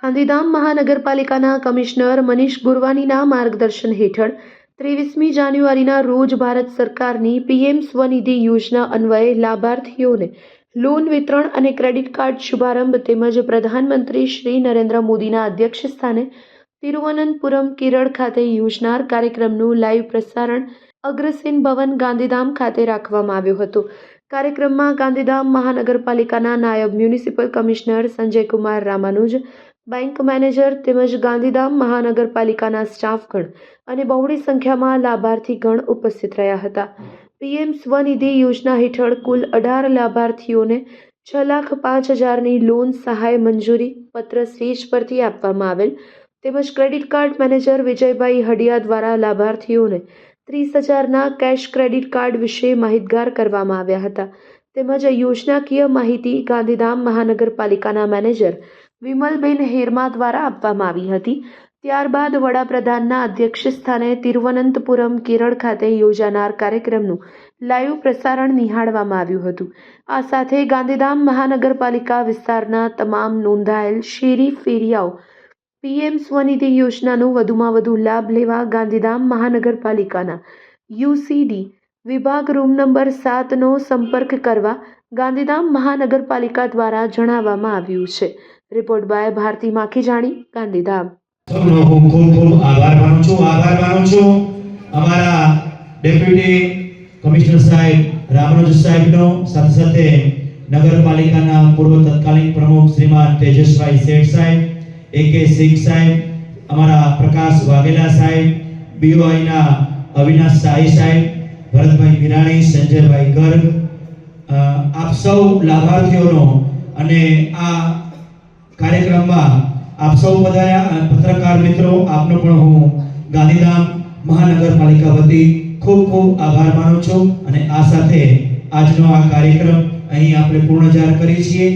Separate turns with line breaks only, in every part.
ગાંધીધામ મહાનગરપાલિકાના કમિશનર મનીષ ગુરવાનીના માર્ગદર્શન હેઠળ 23મી જાન્યુઆરીના રોજ ભારત સરકારની પીએમ સ્વનિધિ યોજના અન્વયે લાભાર્થીઓને લોન વિતરણ અને ક્રેડિટ કાર્ડ શુભારંભ તેમજ પ્રધાનમંત્રી શ્રી નરેન્દ્ર મોદીના અધ્યક્ષસ્થાને તિરુવનંતપુરમ કેરળ ખાતે યોજનાર કાર્યક્રમનું લાઈવ પ્રસારણ અગ્રસેન ભવન ગાંધીધામ ખાતે રાખવામાં આવ્યો હતો। કાર્યક્રમમાં ગાંધીધામ મહાનગરપાલિકાના નાયબ municipal commissioner Sanjay Kumar Ramanuj, bank manager તેમજ ગાંધીધામ મહાનગરપાલિકાના સ્ટાફગણ અને બહોળી સંખ્યામાં લાભાર્થીગણ ઉપસ્થિત રહ્યા હતા। પીએમ સ્વનિધિ યોજના હેઠળ કુલ 18 લાભાર્થીઓને 6,05,000ની લોન સહાય મંજૂરી પત્ર સ્ટેજ પરથી આપવામાં આવેલ તેમજ ક્રેડિટ કાર્ડ મેનેજર વિજયભાઈ હડિયા દ્વારા લાભાર્થીઓને 30,000ના કેશ ક્રેડિટ કાર્ડ વિશે માહિતગાર કરવામાં આવ્યા હતા। તેમજ યોજનાકીય માહિતી ગાંધીધામ મહાનગરપાલિકાના મેનેજર વિમલબેન હેરમા દ્વારા આપવામાં આવી હતી। ત્યારબાદ વડાપ્રધાનના અધ્યક્ષસ્થાને તિરુવનંતપુરમ કેરળ ખાતે યોજાનાર કાર્યક્રમનું લાઈવ પ્રસારણ નિહાળવામાં આવ્યું હતું। આ સાથે ગાંધીધામ મહાનગરપાલિકા વિસ્તારના તમામ નોંધાયેલ શેરી ફેરિયાઓ પીએમ સ્વનિધિ યોજનાનો વધુમાં વધુ લાભ લેવા ગાંધીધામ મહાનગરપાલિકાના યુસીડી વિભાગ રૂમ નંબર 7નો સંપર્ક કરવા ગાંધીધામ મહાનગરપાલિકા દ્વારા જણાવવામાં આવ્યું છે। Report by Bharti Makhijani, Gandhidham.
ખૂબ ખૂબ આભાર માનું છું અમારા ડેપ્યુટી કમિશનર સાહેબ રામાનુજ સાહેબનો, સાથે સાથે નગરપાલિકાના પૂર્વ તત્કાલીન પ્રમુખ શ્રીમાન તેજસભાઈ શેઠ સાહેબ, AK સિંહ સાહેબ, અમારા પ્રકાશ વાઘેલા સાહેબ, BOIના અવિનાશ સાહી સાહેબ, ભરતભાઈ મીરાણી, સંજયભાઈ ગર્ગ, આપ સૌ લાભાર્થીઓનો અને આ કાર્યક્રમમાં આપ સૌ પધાર્યા પત્રકાર મિત્રો, આપનો પણ હું ગાંધીધામ મહાનગરપાલિકા વતી ખૂબ ખૂબ આભાર માનું છું અને આ સાથે આજનો આ કાર્યક્રમ અહીં આપણે પૂર્ણ જાહેર કરીએ છીએ।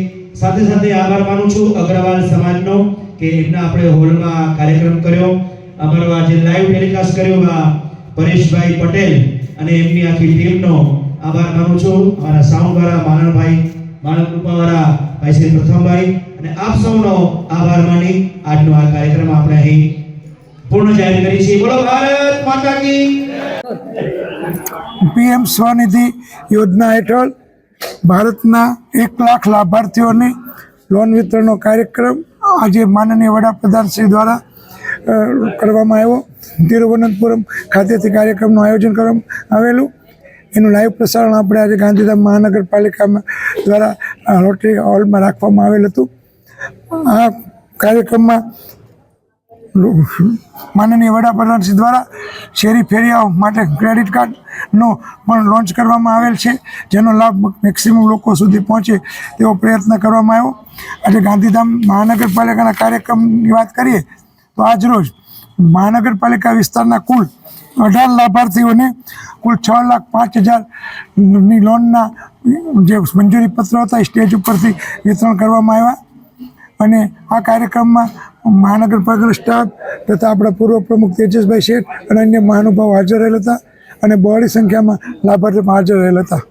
સાથે સાથે આભાર માનું છું અગ્રવાલ સમાજનો કે એમના આપણે હોલમાં કાર્યક્રમ કર્યો, અમારો આજે લાઈવ ટેલિકાસ્ટ કર્યો પરેશભાઈ પટેલ અને એમની આખી ટીમનો આભાર માનું છું। અમારા સાઉન્ડવાળા માનણભાઈ, માણકૃપાવાળા ભાઈ શ્રી પ્રથમભાઈ અને આપ સૌનો આભાર માની આજનો આ કાર્યક્રમ આપણે અહીં પૂર્ણ જાહેર કરી છે। બોલો ભારત માતા કી।
પીએમ સ્વનિધિ યોજના હેઠળ ભારતના 1 લાખ લાભાર્થીઓને લોન વિતરણનો કાર્યક્રમ આજે માનનીય વડાપ્રધાન શ્રી દ્વારા કરવામાં આવ્યો। તિરુવનંતપુરમ ખાતેથી કાર્યક્રમનું આયોજન કરવામાં આવેલું, એનું લાઈવ પ્રસારણ આપણે આજે ગાંધીધામ મહાનગરપાલિકામાં દ્વારા રોટરી હોલમાં રાખવામાં આવેલ હતું। આ કાર્યક્રમમાં માનનીય વડાપ્રધાન શ્રી દ્વારા શેરી ફેરિયાઓ માટે ક્રેડિટ કાર્ડનો પણ લોન્ચ કરવામાં આવેલ છે, જેનો લાભ મેક્સિમમ લોકો સુધી પહોંચે તેવો પ્રયત્ન કરવામાં આવ્યો। આજે ગાંધીધામ મહાનગરપાલિકાના કાર્યક્રમની વાત કરીએ તો આજરોજ મહાનગરપાલિકા વિસ્તારના કુલ 18 લાભાર્થીઓને કુલ 6,05,000ની લોનના જે મંજૂરી પત્રો હતા એ સ્ટેજ ઉપરથી વિતરણ કરવામાં આવ્યા અને આ કાર્યક્રમમાં મહાનગરપાલિકાનો સ્ટાફ તથા આપણા પૂર્વ પ્રમુખ તેજસભાઈ શેઠ અને અન્ય મહાનુભાવો હાજર રહેલા હતા અને બહોળી સંખ્યામાં લાભાર્થીઓ હાજર રહેલા હતા।